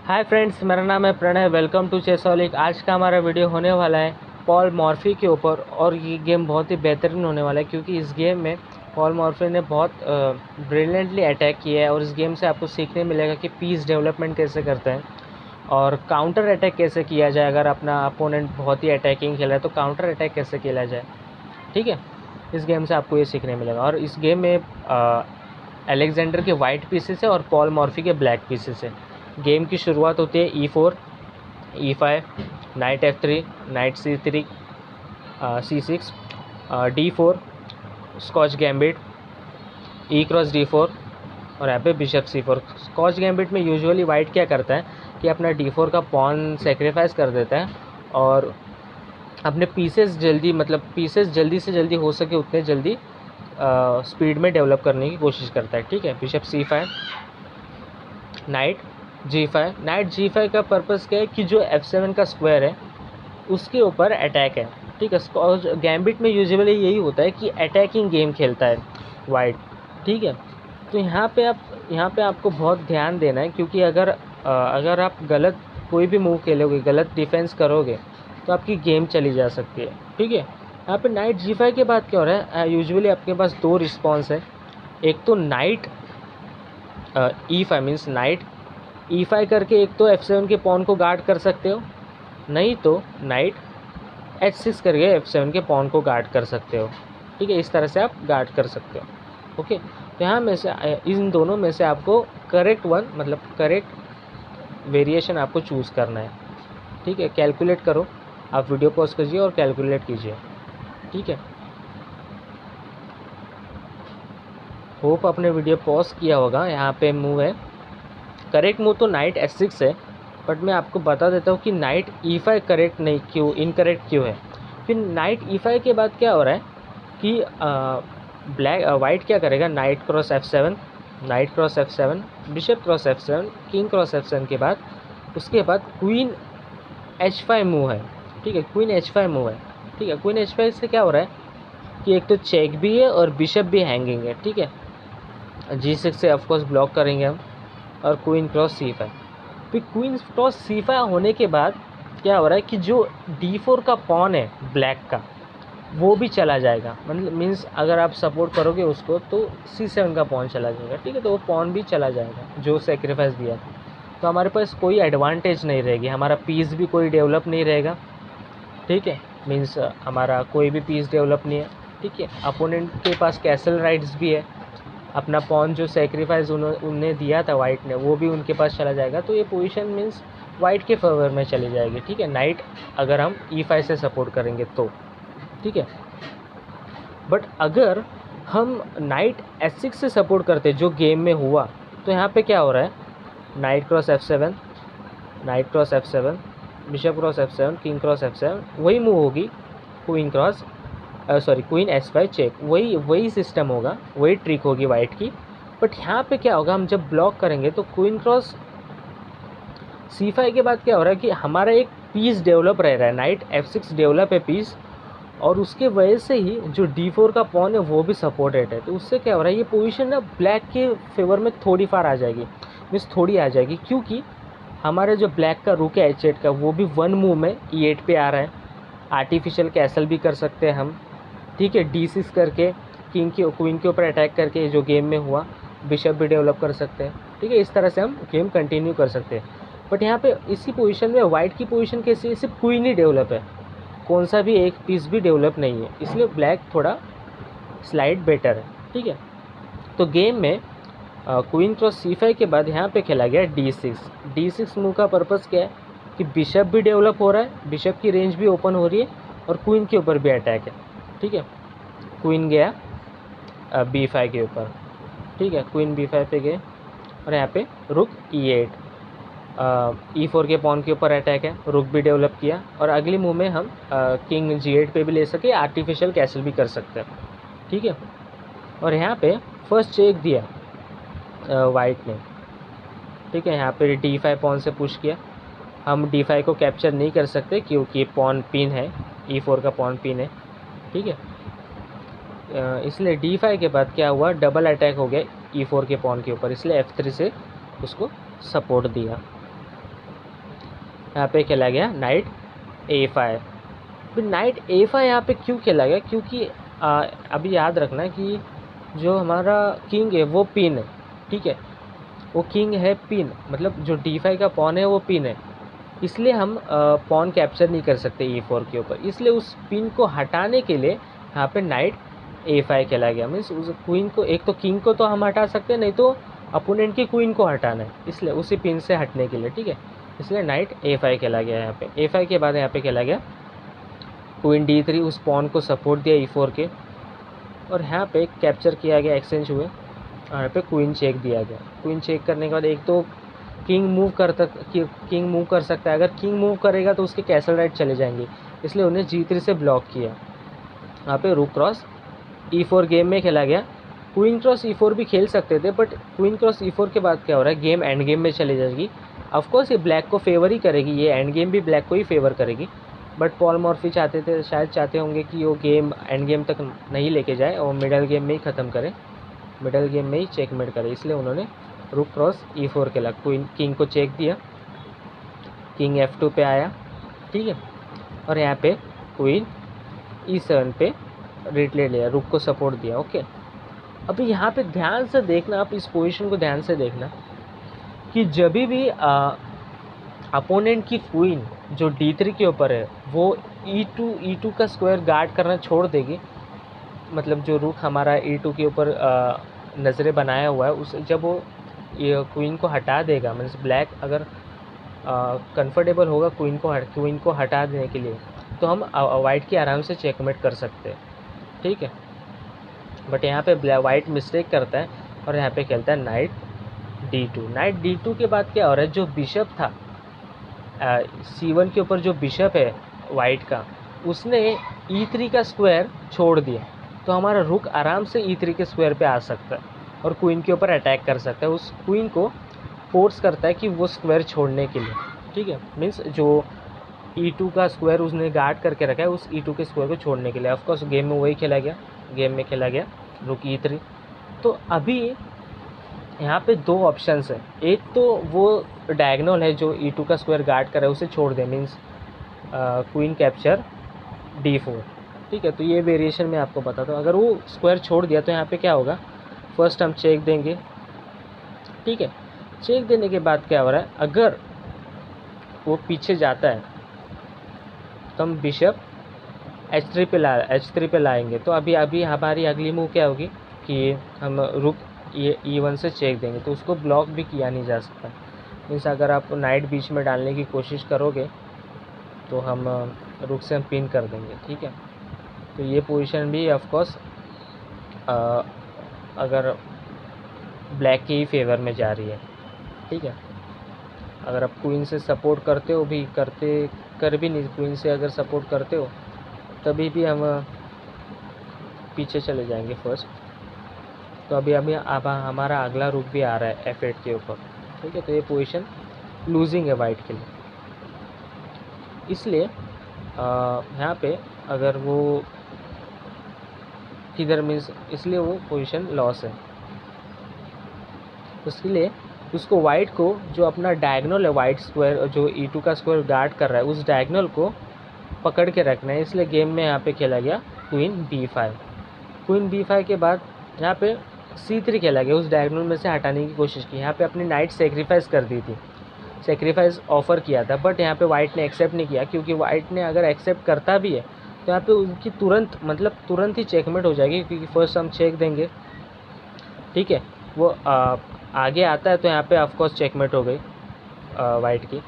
Hi friends, मेरा नाम है प्रणय। Welcome to चेसोलिक। आज का हमारा वीडियो होने वाला है पॉल मॉर्फी के ऊपर। और ये गेम बहुत ही बेहतरीन होने वाला है क्योंकि इस गेम में पॉल मॉर्फी ने बहुत ब्रिलियंटली अटैक किया है। और इस गेम से आपको सीखने मिलेगा कि पीस डेवलपमेंट कैसे करते हैं और काउंटर अटैक कैसे किया जाए। अगर अपना अपोनेंट बहुत ही अटैकिंग खेल रहा है तो काउंटर अटैक कैसे किया जाए। ठीक है, इस गेम से आपको ये सीखने मिलेगा। और इस गेम में अलेक्जेंडर के वाइट पीसेस है और पॉल मॉर्फी के ब्लैक पीसेस है। गेम की शुरुआत होती है E4, E5, knight F3, knight C3, C6, D4, Scotch gambit, E cross D4 और यहाँ पे बिशप C4। स्कॉच गैम्बिट में यूजुअली वाइट क्या करता है कि अपना D4 का पॉन सेक्रीफाइस कर देता है और अपने पीसेस जल्दी से जल्दी हो सके उतने जल्दी स्पीड में डेवलप करने की कोशिश करता है। ठीक है, bishop C5, night G5। Night G5 का पर्पस क्या है कि जो F7 का स्क्वायर है उसके ऊपर अटैक है। ठीक है, और गैम्बिट में यूजुअली यही होता है कि अटैकिंग गेम खेलता है वाइट। ठीक है, तो यहाँ पे आपको बहुत ध्यान देना है क्योंकि अगर आप गलत कोई भी मूव खेलोगे, गलत डिफेंस करोगे तो आपकी गेम चली जा सकती है। ठीक है, यहाँ पे नाइट G5 के बाद क्या हो रहा है, यूजुअली आपके पास दो रिस्पॉन्स है। एक तो night E5 means night E5 करके एक तो F7 के पॉन को गार्ड कर सकते हो, नहीं तो नाइट H6 करके F7 के पॉन को गार्ड कर सकते हो। ठीक है, इस तरह से आप गार्ड कर सकते हो। ओके, तो यहाँ में से इन दोनों में से आपको करेक्ट वेरिएशन आपको चूज़ करना है। ठीक है, कैलकुलेट करो, आप वीडियो पॉज कीजिए और कैलकुलेट कीजिए। ठीक है, होप आपने वीडियो पॉज किया होगा। यहाँ पे मूव है, करेक्ट मूव तो नाइट H6 है, बट मैं आपको बता देता हूँ कि नाइट E5 करेक्ट नहीं, क्यों इनकरेक्ट क्यों है। फिर नाइट E5 के बाद क्या हो रहा है कि वाइट क्या करेगा, night cross F7, night cross F7, bishop cross F7, king cross F7 के बाद उसके बाद क्वीन H5 मूव है। ठीक है, क्वीन H5 मूव है। ठीक है, क्वीन H5 से क्या हो रहा है कि एक तो चेक भी है और बिशप भी हैंगिंग है। ठीक है, G6 से ऑफकोर्स ब्लॉक करेंगे हम और क्वीन क्रॉस C5। फिर क्वीन क्रॉस C5 होने के बाद क्या हो रहा है कि जो D4 का पॉन है ब्लैक का वो भी चला जाएगा। मतलब मीन्स अगर आप सपोर्ट करोगे उसको तो C7 का पॉन चला जाएगा। ठीक है, तो वो पॉन भी चला जाएगा जो सेक्रीफाइस दिया। तो हमारे पास कोई एडवांटेज नहीं रहेगी, हमारा पीस भी कोई डेवलप नहीं रहेगा। ठीक है, मीन्स हमारा कोई भी पीस डेवलप नहीं है। ठीक है, अपोनेंट के पास कैसल राइट्स भी है, अपना पॉन जो सेक्रीफाइस उन्होंने दिया था वाइट ने वो भी उनके पास चला जाएगा। तो ये पोजीशन मीन्स वाइट के फेवर में चली जाएगी। ठीक है, नाइट अगर हम E5 से सपोर्ट करेंगे तो। ठीक है, बट अगर हम नाइट H6 से सपोर्ट करते जो गेम में हुआ तो यहाँ पे क्या हो रहा है, night cross F7, night cross F7, bishop cross F7, king cross F7, वही मूव होगी। क्वीन क्वीन H5 चेक, वही सिस्टम होगा, वही ट्रिक होगी वाइट की। बट यहाँ पे क्या होगा, हम जब ब्लॉक करेंगे तो क्वीन क्रॉस C5 के बाद क्या हो रहा है कि हमारा एक पीस डेवलप रह रहा है, नाइट F6 डेवलप है पीस, और उसके वजह से ही जो D4 का पॉन है वो भी सपोर्टेड है। तो उससे क्या हो रहा है, ये पोजीशन ना ब्लैक के फेवर में थोड़ी फार आ जाएगी, मीन्स थोड़ी आ जाएगी, क्योंकि हमारा जो ब्लैक का रुक है H8 का वो भी वन मूव में E8 पे आ रहा है। आर्टिफिशियल कैसल भी कर सकते हैं हम। ठीक है, D6 करके क्वीन के ऊपर अटैक करके जो गेम में हुआ, बिशप भी डेवलप कर सकते हैं। ठीक है, इस तरह से हम गेम कंटिन्यू कर सकते हैं। बट यहाँ पे इसी पोजीशन में वाइट की पोजीशन कैसी है, सिर्फ क्वीन ही डेवलप है, कौन सा भी एक पीस भी डेवलप नहीं है, इसलिए ब्लैक थोड़ा स्लाइड बेटर है। ठीक है, तो गेम में क्वीन क्रॉस C5 के बाद यहाँ पे खेला गया D6 मूव का पर्पस क्या है कि बिशप भी डेवलप हो रहा है, बिशप की रेंज भी ओपन हो रही है और क्वीन के ऊपर भी अटैक है। ठीक है, क्वीन गया B5 के ऊपर। ठीक है, क्वीन B5 पे गए और यहाँ पे रुक E8, E4 के पॉन के ऊपर अटैक है, रुक भी डेवलप किया। और अगली मूव में हम किंग G8 पे भी ले सके, आर्टिफिशियल कैसल भी कर सकते हैं। ठीक है, और यहाँ पे फर्स्ट चेक दिया वाइट ने। ठीक है, यहाँ पे D5 पॉन से पुश किया। हम D5 को कैप्चर नहीं कर सकते क्योंकि पॉन पिन है, E4 का पॉन पिन है। ठीक है, इसलिए D5 के बाद क्या हुआ, डबल अटैक हो गया E4 के पॉन के ऊपर, इसलिए F3 से उसको सपोर्ट दिया। यहाँ पे खेला गया नाइट A5। फिर नाइट A5 यहाँ पे क्यों खेला गया, क्योंकि अभी याद रखना कि जो हमारा किंग है वो पिन है, ठीक है, वो किंग है पिन, मतलब जो D5 का पॉन है वो पिन है, इसलिए हम पॉन कैप्चर नहीं कर सकते E4 के ऊपर। इसलिए उस पिन को हटाने के लिए यहाँ पे नाइट A5 खेला गया। मीन्स उस क्वीन को, एक तो किंग को तो हम हटा सकते हैं, नहीं तो अपोनेंट की क्वीन को हटाना है, इसलिए उसी पिन से हटने के लिए, ठीक है, इसलिए नाइट A5 खेला गया। यहाँ पे A5 के बाद यहाँ पे खेला गया क्वीन D3, उस पॉन को सपोर्ट दिया E4 के, और यहाँ पे कैप्चर किया गया, एक्सचेंज हुए, और यहाँ पे क्वीन चेक दिया गया। क्वीन चेक करने के बाद एक तो किंग मूव कर सकता है, अगर किंग मूव करेगा तो उसके कैसल राइट चले जाएंगे, इसलिए उन्हें G3 से ब्लॉक किया। यहाँ पे रुक क्रॉस E4 गेम में खेला गया। क्वीन क्रॉस E4 भी खेल सकते थे, बट क्वीन क्रॉस E4 के बाद क्या हो रहा है, गेम एंड गेम में चली जाएगी। ऑफकोर्स ये ब्लैक को फेवर ही करेगी, ये एंड गेम भी ब्लैक को ही फेवर करेगी, बट पॉल मॉर्फी चाहते होंगे कि वो गेम एंड गेम तक नहीं लेके जाए और मिडल गेम में ही ख़त्म करे, मिडल गेम में ही चेकमेट करे, इसलिए उन्होंने रुक क्रॉस E4 खेला। किंग को चेक दिया, किंग F2 पे आया, ठीक है, और यहाँ पे क्वीन E7 पे रिटले लिया, रुक को सपोर्ट दिया। ओके, अभी यहाँ पे ध्यान से देखना, आप इस पोजीशन को ध्यान से देखना कि जब भी अपोनेंट की क्वीन जो D3 के ऊपर है वो E2 का स्क्वायर गार्ड करना छोड़ देगी, मतलब जो रुक हमारा E2 के ऊपर नज़रें बनाया हुआ है, उस जब वो ये क्वीन को हटा देगा, मीन्स ब्लैक अगर कंफर्टेबल होगा क्वीन को हटा देने के लिए, तो हम वाइट की आराम से चेकमेट कर सकते हैं, ठीक है। बट यहाँ पे वाइट मिस्टेक करता है और यहाँ पे खेलता है नाइट D2। नाइट D2 के बाद क्या हो रहा है, जो बिशप था C1 के ऊपर, जो बिशप है वाइट का, उसने E3 का स्क्वायर छोड़ दिया, तो हमारा रुक आराम से E3 के स्क्वायर पे आ सकता है और क्वीन के ऊपर अटैक कर सकता है। उस क्वीन को फोर्स करता है कि वो स्क्वायर छोड़ने के लिए, ठीक है, मीन्स जो E2 का स्क्वायर उसने गार्ड करके रखा है, उस E2 के स्क्वायर को छोड़ने के लिए। ऑफकोर्स गेम में वही खेला गया, गेम में खेला गया रुक E3। तो अभी यहाँ पे दो ऑप्शंस है, एक तो वो डायगोनल है जो E2 का स्क्वायर गार्ड कर रहा है, उसे छोड़ दे, मीन्स क्वीन कैप्चर D4, ठीक है। तो ये वेरिएशन मैं आपको बताता हूँ। अगर वो स्क्वायर छोड़ दिया तो यहाँ पे क्या होगा, फर्स्ट हम चेक देंगे, ठीक है। चेक देने के बाद क्या हो रहा है, अगर वो पीछे जाता है तो हम बिशप H3 पे लाएंगे। तो अभी हमारी अगली मूव क्या होगी कि हम रुक E1 से चेक देंगे, तो उसको ब्लॉक भी किया नहीं जा सकता। मीन्स अगर आप नाइट बीच में डालने की कोशिश करोगे तो हम रुक से हम पिन कर देंगे, ठीक है। तो ये पोजीशन भी ऑफकोर्स अगर ब्लैक के ही फेवर में जा रही है, ठीक है। अगर आप क्वीन से सपोर्ट करते हो भी, कर भी नहीं, क्वीन से अगर सपोर्ट करते हो तभी भी हम पीछे चले जाएंगे फर्स्ट। तो अभी अब हमारा अगला रुक भी आ रहा है F8 के ऊपर, ठीक है। तो ये पोजीशन लूजिंग है वाइट के लिए, इसलिए यहाँ पे अगर वो किधर मीन्स, इसलिए वो पोजीशन लॉस है। उसके लिए उसको वाइट को जो अपना डायगोनल है, वाइट स्क्वायर जो E2 का स्क्वायर गार्ड कर रहा है, उस डायगोनल को पकड़ के रखना है। इसलिए गेम में यहाँ पे खेला गया क्वीन B5। क्वीन B5 के बाद यहाँ पे C3 खेला गया, उस डायगोनल में से हटाने की कोशिश की। यहाँ पे अपनी नाइट सेक्रीफाइस कर दी थी, सेक्रीफाइस ऑफ़र किया था, बट यहाँ पे वाइट ने एक्सेप्ट नहीं किया, क्योंकि वाइट ने अगर एक्सेप्ट करता भी है तो यहाँ पे उनकी तुरंत ही चेकमेट हो जाएगी, क्योंकि फर्स्ट हम चेक देंगे, ठीक है। वो आगे आता है तो यहाँ पे ऑफकोर्स चेकमेट हो गई वाइट की।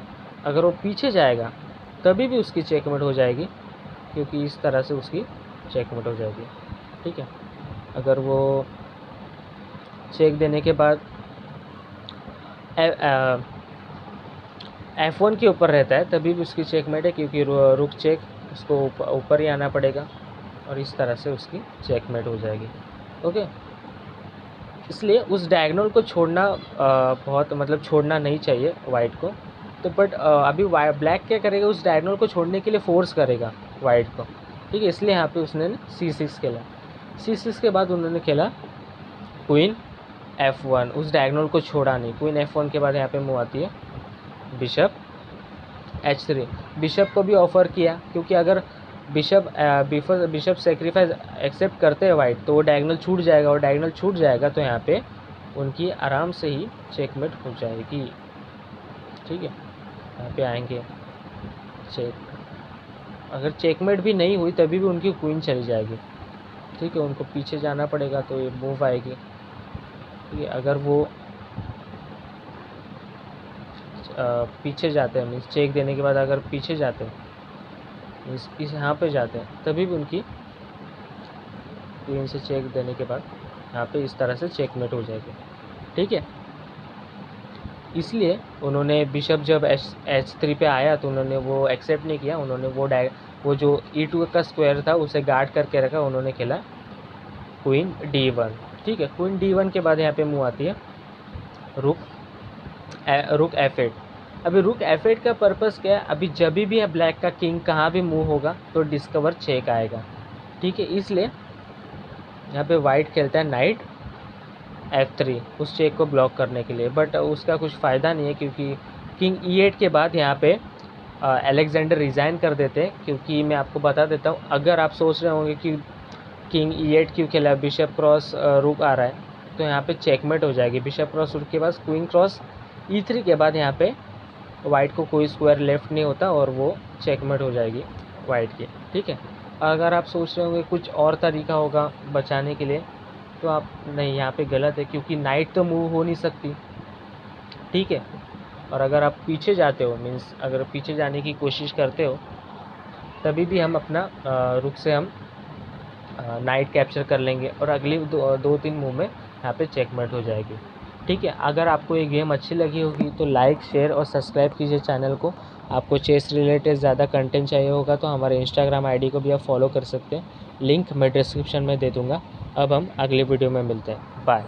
अगर वो पीछे जाएगा तभी भी उसकी चेकमेट हो जाएगी, क्योंकि इस तरह से उसकी चेकमेट हो जाएगी, ठीक है। अगर वो चेक देने के बाद F1 के ऊपर रहता है तभी भी उसकी चेकमेट है, क्योंकि रुक चेक उसको ऊपर ही आना पड़ेगा और इस तरह से उसकी चेकमेट हो जाएगी, ओके। इसलिए उस डायगोनल को छोड़ना छोड़ना नहीं चाहिए वाइट को। तो बट अभी ब्लैक क्या करेगा, उस डायगोनल को छोड़ने के लिए फोर्स करेगा वाइट को, ठीक है। इसलिए यहाँ पे उसने C6 खेला। C6 के बाद उन्होंने खेला क्वीन F1, उस डायगोनल को छोड़ा नहीं। क्वीन F1 के बाद यहाँ पे मूव आती है बिशप H3। बिशप को भी ऑफ़र किया, क्योंकि अगर बिशप सेक्रीफाइस एक्सेप्ट करते हैं वाइट तो वो डायगोनल छूट जाएगा, और डायगोनल छूट जाएगा तो यहाँ पे उनकी आराम से ही चेकमेट हो जाएगी। ठीक है, यहाँ पे आएंगे चेक, अगर चेकमेट भी नहीं हुई तभी भी उनकी क्वीन चली जाएगी। ठीक है, उनको पीछे जाना पड़ेगा तो ये मूव आएगी। ठीक है, अगर वो पीछे जाते हैं, मीन्स चेक देने के बाद अगर पीछे जाते हैं, मीन्स इस यहाँ पे जाते हैं, तभी भी उनकी क्वीन से चेक देने के बाद यहाँ पे इस तरह से चेकमेट हो जाएगी। ठीक है, इसलिए उन्होंने बिशप जब H3 पे आया तो उन्होंने वो एक्सेप्ट नहीं किया, उन्होंने वो जो E2 का स्क्वायर था उसे गार्ड करके रखा, उन्होंने खेला क्वीन D1। ठीक है, क्वीन D1 के बाद यहाँ पे मूव आती है रुक F8। अभी रुक F8 का पर्पस क्या है, अभी जब भी है ब्लैक का किंग कहाँ भी मूव होगा तो डिस्कवर चेक आएगा। ठीक है, इसलिए यहाँ पे वाइट खेलता है नाइट F3 उस चेक को ब्लॉक करने के लिए, बट उसका कुछ फ़ायदा नहीं है, क्योंकि किंग E8 के बाद यहाँ पे अलेक्जेंडर रिज़ाइन कर देते हैं। क्योंकि मैं आपको बता देता हूँ, अगर आप सोच रहे होंगे कि किंग E8 क्यों खेला, बिशप क्रॉस रुक आ रहा है, तो यहाँ पे चेकमेट हो जाएगी। बिशप क्रॉस रुक के बाद क्वीन क्रॉस E3 के बाद यहाँ पे वाइट को कोई स्क्वायर लेफ्ट नहीं होता और वो चेकमेट हो जाएगी वाइट की। ठीक है, अगर आप सोच रहे होंगे कुछ और तरीका होगा बचाने के लिए, तो आप नहीं, यहाँ पे गलत है, क्योंकि नाइट तो मूव हो नहीं सकती। ठीक है, और अगर आप पीछे जाते हो, मीन्स अगर पीछे जाने की कोशिश करते हो, तभी भी हम अपना रुक से हम नाइट कैप्चर कर लेंगे और अगली 2-3 मूव में यहाँ पे चेकमेट हो जाएगी। ठीक है, अगर आपको ये गेम अच्छी लगी होगी तो लाइक, शेयर और सब्सक्राइब कीजिए चैनल को। आपको चेस रिलेटेड ज़्यादा कंटेंट चाहिए होगा तो हमारे इंस्टाग्राम आईडी को भी आप फॉलो कर सकते हैं, लिंक मैं डिस्क्रिप्शन में दे दूँगा। अब हम अगले वीडियो में मिलते हैं, बाय।